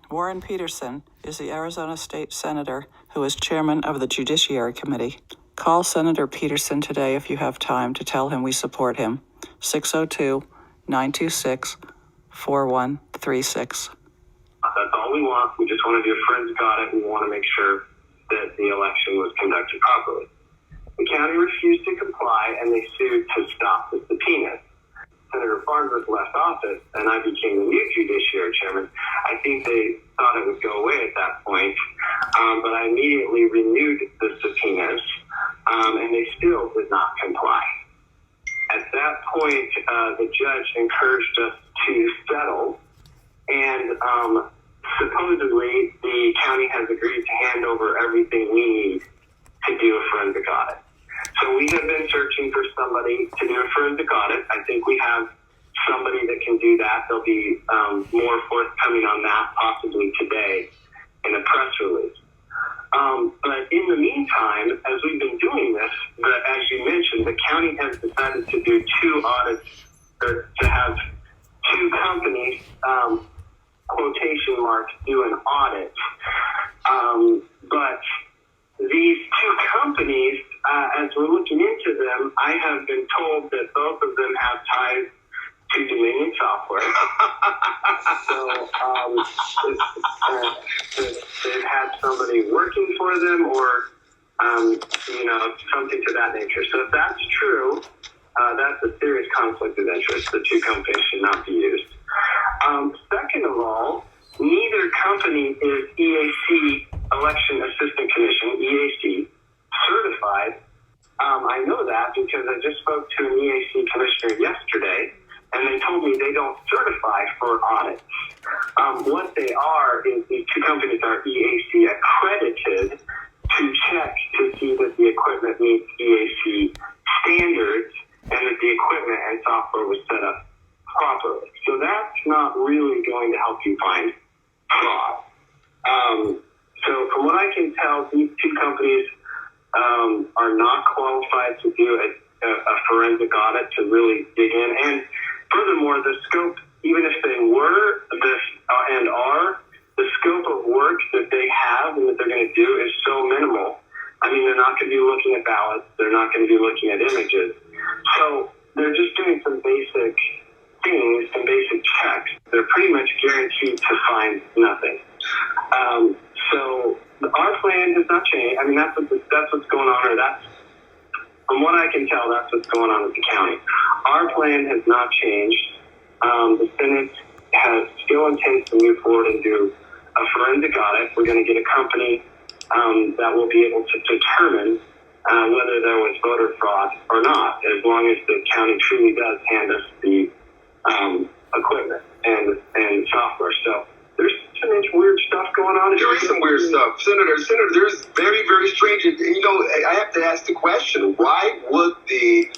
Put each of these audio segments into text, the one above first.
Warren Petersen is the Arizona State Senator who is chairman of the Judiciary Committee. Call Senator Petersen today if you have time to tell him we support him. 602-926-4136. That's all we want. We just want to do a forensic audit. We want to make sure that the election was conducted properly. The county refused to comply, and they sued to stop the subpoenas. Senator Farnsworth left office, and I became the new judiciary chairman. I think they thought it would go away at that point, but I immediately renewed the subpoenas, and they still did not comply. At that point, the judge encouraged us to settle, and supposedly the county has agreed to hand over everything we need to do a forensic audit. So we have been searching for somebody to do a forensic audit. I think we have somebody that can do that. There'll be more forthcoming on that possibly today in a press release. But in the meantime, as we've been doing this, as you mentioned, the county has decided to do two audits, or to have two companies, quotation marks, do an audit. But these two companies, as we're looking into them, I have been told that both of them have ties to Dominion Software. So they've had somebody working for them, or something to that nature. So if that's true, that's a serious conflict of interest. The two companies should not be used. Second of all, neither company is EAC, Election Assistant Commission, EAC, certified. I know that because I just spoke to an EAC commissioner yesterday, and they told me they don't certify for audits. What they are is these two companies are EAC accredited to check to see that the equipment meets EAC standards and that the equipment and software was set up properly. So that's not really going to help you find fraud. So from what I can tell, these two companies are not qualified to do a forensic audit to really dig in. And furthermore, the scope, even if they were and are, the scope of work that they have and that they're going to do is so minimal. I mean, they're not going to be looking at ballots. They're not going to be looking at images. So they're just doing some basic things, some basic checks. They're pretty much guaranteed to find nothing. So our plan has not changed. I mean, that's what's going on, or that's, from what I can tell, that's what's going on with the county. Our plan has not changed. The Senate still intends to move forward and do a forensic audit. We're going to get a company that will be able to determine whether there was voter fraud or not, as long as the county truly does hand us the equipment and software. So there's some weird stuff going on. There is some weird stuff. Senator, there's very, very strange. I have to ask the question, why would the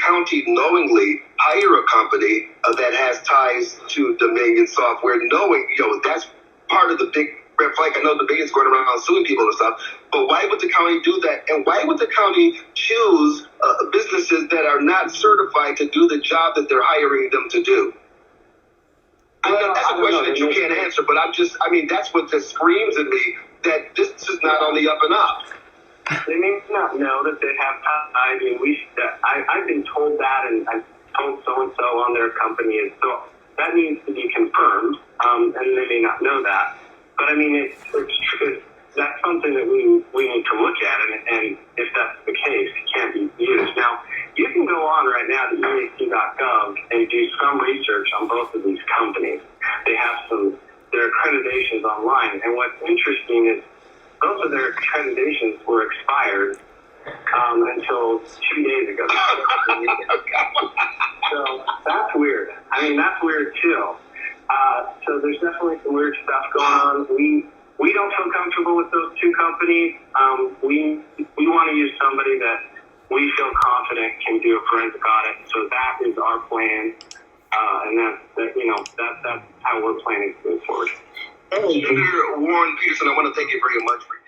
county knowingly hire a company that has ties to Dominion Software, knowing, that's part of the big red flag? I know Dominion's going around suing people and stuff, but why would the county do that? And why would the county choose businesses that are not certified to do the job that they're hiring them to do? That's a question that you can't answer, but that's what just screams at me, that this is not on the up and up. They may not know that they have ties. I mean, I've been told that, and I've told so-and-so on their company, and so that needs to be confirmed, and they may not know that. But I mean, it's that's something that we need to look at, and if that's the case, it can't be used. Now, you can go on right now to EAC.gov and do some research on both of these companies. They have their accreditations online, and what's interesting is both of their accreditations were expired until 2 days ago. So that's weird. I mean, that's weird too. So there's definitely some weird stuff going on. We don't feel comfortable with those two companies. We want to use somebody that we feel confident can do a forensic audit. So that is our plan, and that's how we're planning to move forward. Senator Warren Petersen, I want to thank you very much for